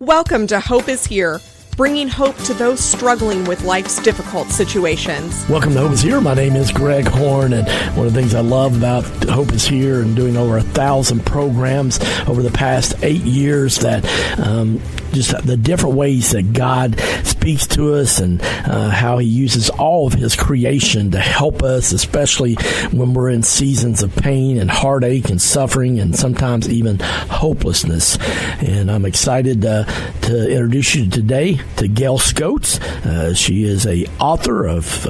Welcome to Hope is Here, bringing hope to those struggling with life's difficult situations. Welcome to Hope is Here. My name is GregJHorn, and one of the things I love about Hope is Here and doing over 1,000 programs over the past 8 years, that just the different ways that God speaks to us and how He uses all of His creation to help us, especially when we're in seasons of pain and heartache and suffering and sometimes even hopelessness. And I'm excited to introduce you today to Gail Scoates. She is a author of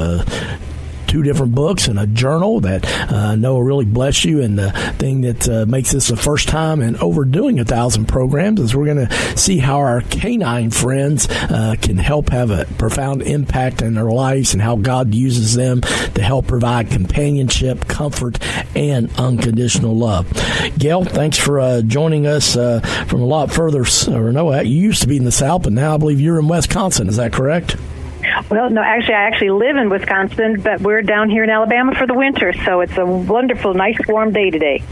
2 different books and a journal that I know will really bless you. And the thing that makes this the first time in overdoing 1,000 programs is we're going to see how our canine friends can help have a profound impact in their lives and how God uses them to help provide companionship, comfort, and unconditional love. Gail, thanks for joining us from a lot further. You used to be in the South, but now I believe you're in Wisconsin. Is that correct? Well, no, I actually live in Wisconsin, but we're down here in Alabama for the winter, so it's a wonderful, nice, warm day today.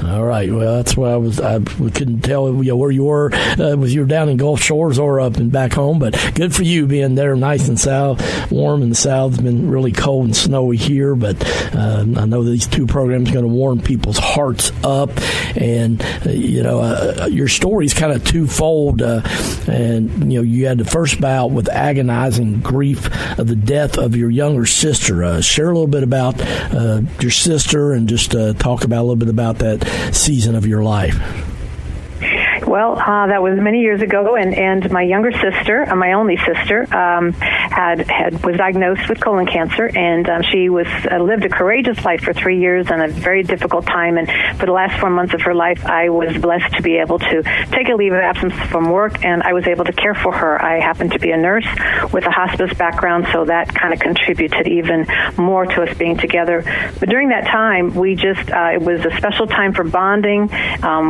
All right. Well, that's why I couldn't tell where you were, was you were down in Gulf Shores or up and back home, but good for you being there, nice and warm in the South. It's been really cold and snowy here, but I know these 2 programs are going to warm people's hearts up, and your story's kind of twofold, and you had the first bout with agonizing grief of the death of your younger sister. Share a little bit about your sister and just talk about a little bit about that season of your life. Well, that was many years ago, and my younger sister, my only sister, was diagnosed with colon cancer, and she lived a courageous life for 3 years and a very difficult time. And for the last 4 months of her life, I was blessed to be able to take a leave of absence from work, and I was able to care for her. I happened to be a nurse with a hospice background, so that kind of contributed even more to us being together. But during that time, it was a special time for bonding.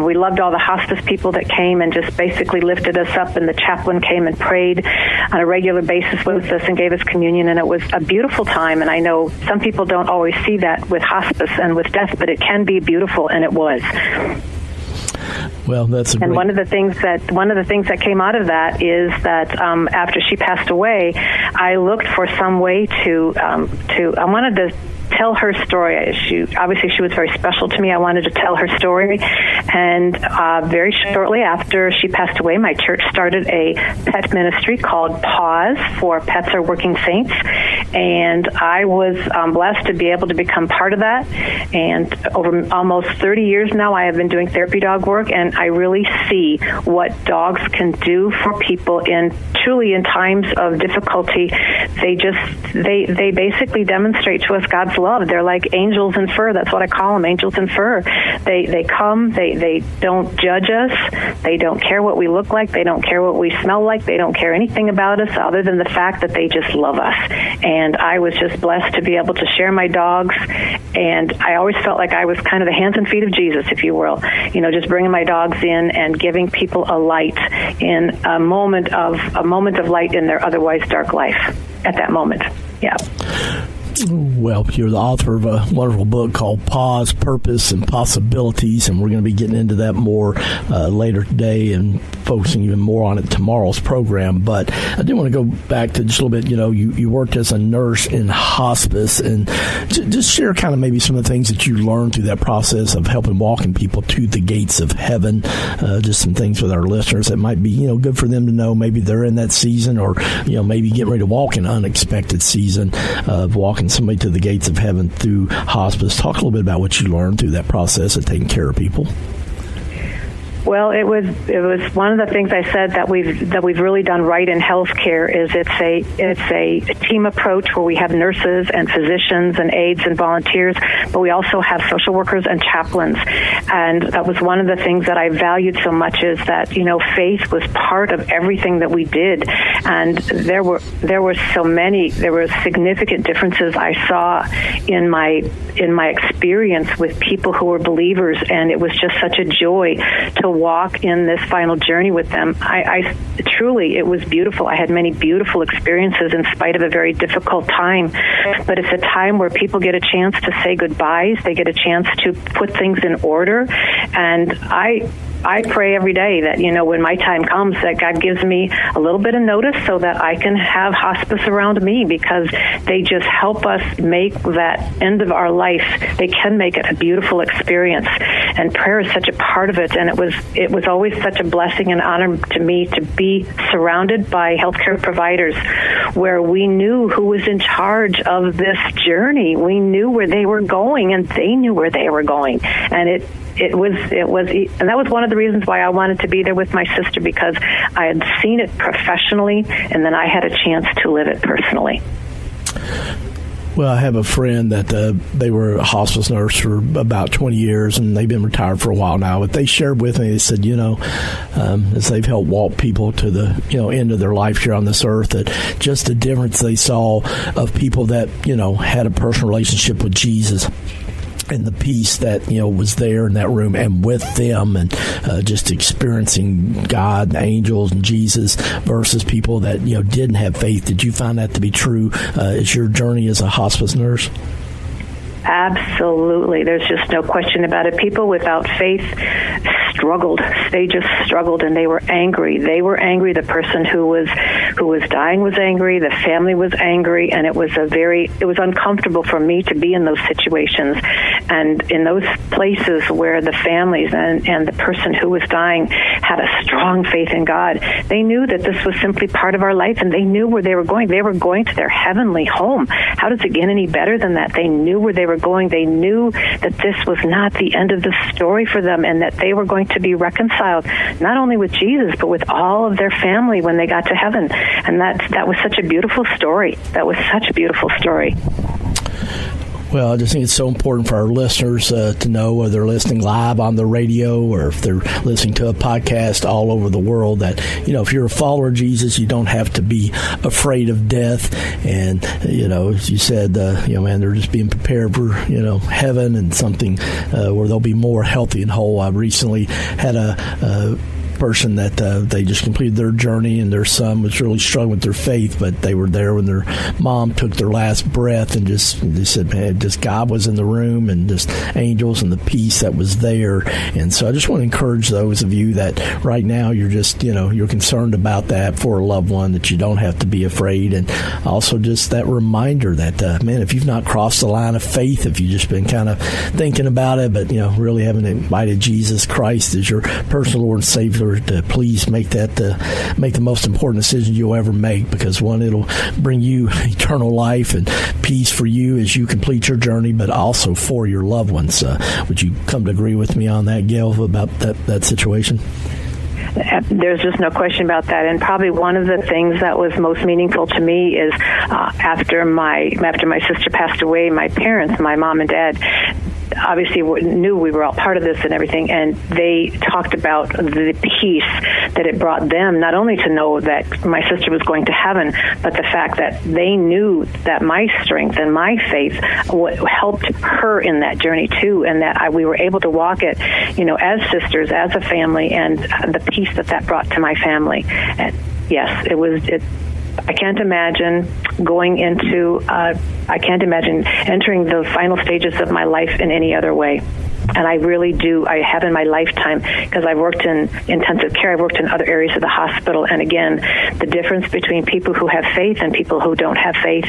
We loved all the hospice people that came and just basically lifted us up, and the chaplain came and prayed on a regular basis with us and gave us communion, and it was a beautiful time. And I know some people don't always see that with hospice and with death, but it can be beautiful, and it was. Well, that's one of the things that came out of that is that after she passed away, I looked for some way I wanted to tell her story. She was very special to me. I wanted to tell her story. And very shortly after she passed away, my church started a pet ministry called Paws, for Pets Are Working Saints. And I was blessed to be able to become part of that. And over almost 30 years now, I have been doing therapy dog work, and I really see what dogs can do for people truly in times of difficulty. They basically demonstrate to us God's love. They're like angels in fur. That's what I call them, angels in fur. They come. They don't judge us. They don't care what we look like. They don't care what we smell like. They don't care anything about us other than the fact that they just love us. And I was just blessed to be able to share my dogs. And I always felt like I was kind of the hands and feet of Jesus, if you will. Just bringing my dogs in and giving people a light in a moment of light in their otherwise dark life at that moment. Yeah. Well, you're the author of a wonderful book called Paws, Purpose, and Possibilities, and we're going to be getting into that more later today and focusing even more on it tomorrow's program. But I do want to go back to just a little bit. You worked as a nurse in hospice, and just share kind of maybe some of the things that you learned through that process of helping walking people to the gates of heaven. Just some things with our listeners that might be good for them to know. Maybe they're in that season, or maybe getting ready to walk an unexpected season of walking somebody to the gates of heaven through hospice. Talk a little bit about what you learned through that process of taking care of people. Well, it was one of the things I said that we've really done right in healthcare is it's a team approach where we have nurses and physicians and aides and volunteers, but we also have social workers and chaplains. And that was one of the things that I valued so much, is that faith was part of everything that we did. And there were significant differences I saw in my experience with people who were believers, and it was just such a joy to walk in this final journey with them. I truly, it was beautiful. I had many beautiful experiences in spite of a very difficult time. But it's a time where people get a chance to say goodbyes. They get a chance to put things in order. And I pray every day that, when my time comes, that God gives me a little bit of notice so that I can have hospice around me, because they just help us make that end of our life. They can make it a beautiful experience, and prayer is such a part of it. And it was always such a blessing and honor to me to be surrounded by healthcare providers where we knew who was in charge of this journey. We knew where they were going, and they knew where they were going. And it was, and that was one of the reasons why I wanted to be there with my sister, because I had seen it professionally, and then I had a chance to live it personally. Well, I have a friend that they were a hospice nurse for about 20 years, and they've been retired for a while now. But they shared with me, they said, as they've helped walk people to the end of their life here on this earth, that just the difference they saw of people that had a personal relationship with Jesus, and the peace that was there in that room and with them, and just experiencing God, and angels, and Jesus, versus people that didn't have faith. Did you find that to be true as your journey as a hospice nurse? Absolutely. There's just no question about it. People without faith struggled. They just struggled, and they were angry. They were angry. The person who was dying was angry. The family was angry, and it was uncomfortable for me to be in those situations, and in those places where the families and the person who was dying had a strong faith in God. They knew that this was simply part of our life, and they knew where they were going. They were going to their heavenly home. How does it get any better than that? They knew where they were going. They knew that this was not the end of the story for them, and that they were going to be reconciled not only with Jesus but with all of their family when they got to heaven. And that was such a beautiful story. That was such a beautiful story. Well, I just think it's so important for our listeners to know, whether they're listening live on the radio or if they're listening to a podcast all over the world, that, if you're a follower of Jesus, you don't have to be afraid of death. And, as you said, man, they're just being prepared for, heaven and something where they'll be more healthy and whole. I recently had a person that they just completed their journey, and their son was really struggling with their faith, but they were there when their mom took their last breath, and they said, man, just God was in the room, and just angels and the peace that was there. And so I just want to encourage those of you that right now you're just you're concerned about that for a loved one, that you don't have to be afraid. And also just that reminder that man, if you've not crossed the line of faith, if you've just been kind of thinking about it, but really haven't invited Jesus Christ as your personal Lord and Savior, to please make the most important decision you'll ever make, because one, it'll bring you eternal life and peace for you as you complete your journey, but also for your loved ones. Would you come to agree with me on that, Gail, about that situation? There's just no question about that. And probably one of the things that was most meaningful to me is after my sister passed away, my parents, my mom and dad, obviously knew we were all part of this and everything, and they talked about the peace that it brought them, not only to know that my sister was going to heaven, but the fact that they knew that my strength and my faith helped her in that journey too, and that we were able to walk it, as sisters, as a family, and the peace that brought to my family. And yes, I can't imagine entering the final stages of my life in any other way. And I really do. I have in my lifetime, because I've worked in intensive care, I've worked in other areas of the hospital. And again, the difference between people who have faith and people who don't have faith,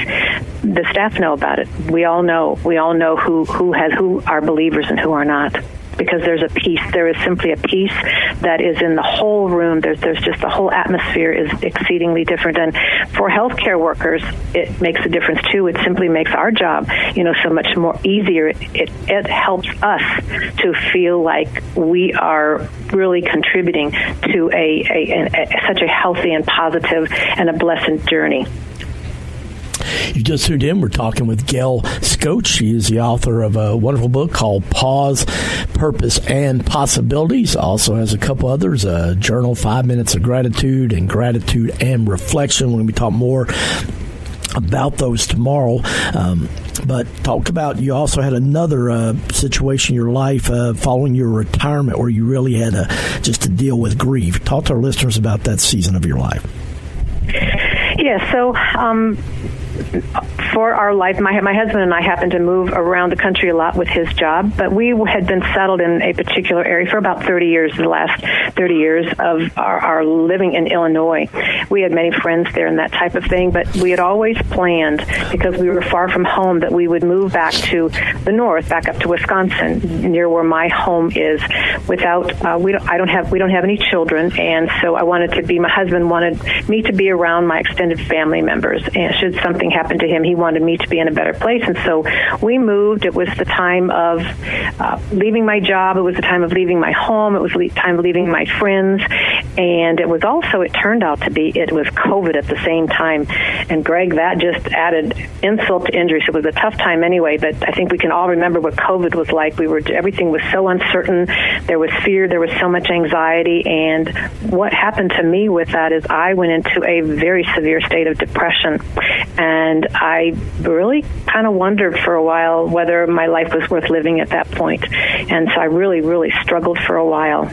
the staff know about it. We all know who are believers and who are not. Because there's a peace. There is simply a peace that is in the whole room. There's just the whole atmosphere is exceedingly different. And for healthcare workers, it makes a difference too. It simply makes our job, so much more easier. It helps us to feel like we are really contributing to such a healthy and positive and a blessed journey. You just tuned in. We're talking with Gail Scoates. She is the author of a wonderful book called Paws, Purpose, and Possibilities. Also has a couple others, a journal, 5 Minutes of Gratitude, and Gratitude and Reflection. We're going to talk more about those tomorrow. But talk about, you also had another situation in your life following your retirement where you really had just to deal with grief. Talk to our listeners about that season of your life. Yeah, so for our life, my husband and I happened to move around the country a lot with his job, but we had been settled in a particular area for about 30 years, the last 30 years of our living in Illinois. We had many friends there and that type of thing, but we had always planned, because we were far from home, that we would move back to the north, back up to Wisconsin, near where my home is. Without, we don't have any children, and so my husband wanted me to be around my extended family members, and should something happen to him, he wanted me to be in a better place. And so we moved. It was the time of leaving my job. It was the time of leaving my home. It was the time of leaving my friends. And it was also, it turned out to be, it was COVID at the same time. And Greg, that just added insult to injury. So it was a tough time anyway, but I think we can all remember what COVID was like. Everything was so uncertain. There was fear. There was so much anxiety. And what happened to me with that is I went into a very severe state of depression. And I really kind of wondered for a while whether my life was worth living at that point. And so I really, really struggled for a while.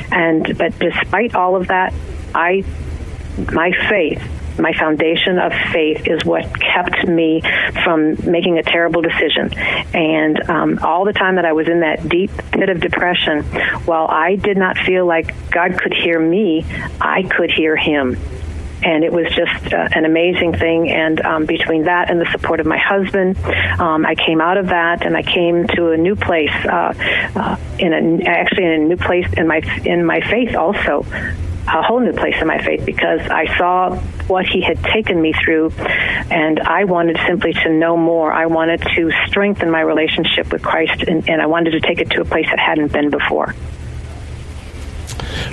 But despite all of that, my faith, my foundation of faith is what kept me from making a terrible decision. And all the time that I was in that deep pit of depression, while I did not feel like God could hear me, I could hear him. And it was just an amazing thing. And between that and the support of my husband, I came out of that, and I came to a new place, in a new place in my faith also. A whole new place in my faith, because I saw what he had taken me through, and I wanted simply to know more. I wanted to strengthen my relationship with Christ, and I wanted to take it to a place it hadn't been before.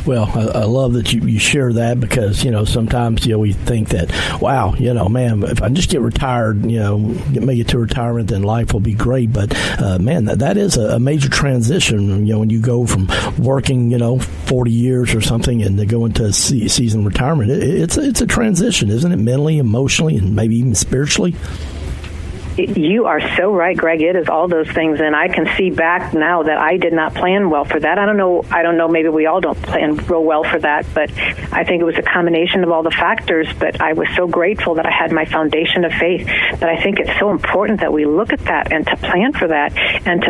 Well, I love that you share that, because, sometimes, we think that, wow, man, if I just get retired, make it to retirement, then life will be great. But, man, that is a major transition, when you go from working, 40 years or something and to go into a season retirement. It's a transition, isn't it? Mentally, emotionally, and maybe even spiritually. You are so right, Greg. It is all those things, and I can see back now that I did not plan well for that. I don't know. Maybe we all don't plan real well for that, but I think it was a combination of all the factors. But I was so grateful that I had my foundation of faith. That I think it's so important that we look at that and to plan for that and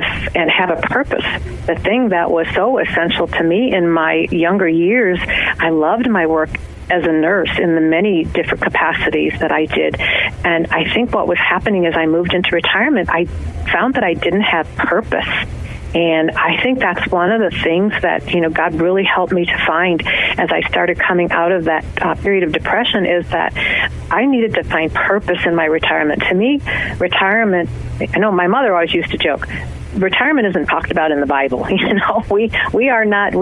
have a purpose. The thing that was so essential to me in my younger years, I loved my work as a nurse in the many different capacities that I did. And I think what was happening as I moved into retirement, I found that I didn't have purpose. And I think that's one of the things that, God really helped me to find as I started coming out of that period of depression, is that I needed to find purpose in my retirement. To me, retirement, I know my mother always used to joke, retirement isn't talked about in the Bible. We are not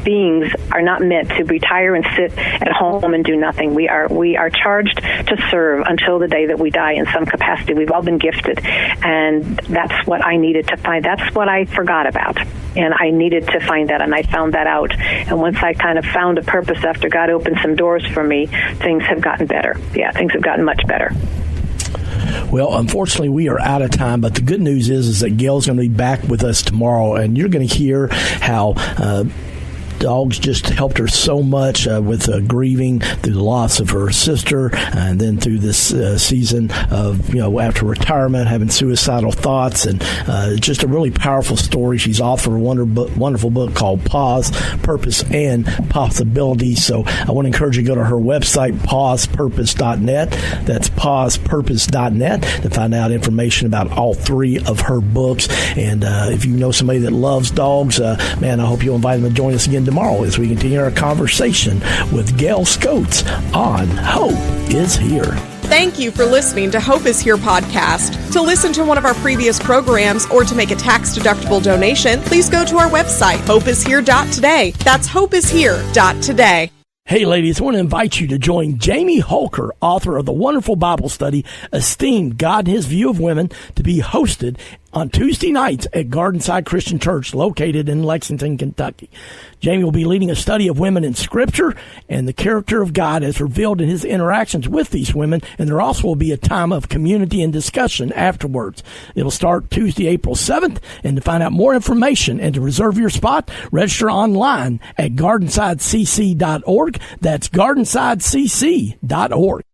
beings are not meant to retire and sit at home and do nothing. We are charged to serve until the day that we die in some capacity. We've all been gifted, and that's what I needed to find. That's what I forgot about, and I needed to find that, and I found that out. And once I kind of found a purpose after God opened some doors for me, things have gotten better. Yeah, things have gotten much better. Well, unfortunately, we are out of time, but the good news is that Gail's going to be back with us tomorrow, and you're going to hear how dogs just helped her so much with grieving through the loss of her sister, and then through this season of, after retirement, having suicidal thoughts, and just a really powerful story. She's authored a wonderful book called Paws, Purpose, and Possibility. So I want to encourage you to go to her website, pawspurpose.net. That's pawspurpose.net to find out information about all three of her books. And if you know somebody that loves dogs, man, I hope you'll invite them to join us again tomorrow as we continue our conversation with Gail Scoates on Hope is Here. Thank you for listening to Hope is Here podcast. To listen to one of our previous programs or to make a tax-deductible donation, please go to our website, hopeishere.today. That's hopeishere.today. Hey, ladies, I want to invite you to join Jamie Holker, author of the wonderful Bible study, Esteemed God and His View of Women, to be hosted on Tuesday nights at Gardenside Christian Church, located in Lexington, Kentucky. Jamie will be leading a study of women in Scripture and the character of God as revealed in his interactions with these women, and there also will be a time of community and discussion afterwards. It'll start Tuesday, April 7th, and to find out more information and to reserve your spot, register online at gardensidecc.org. That's gardensidecc.org.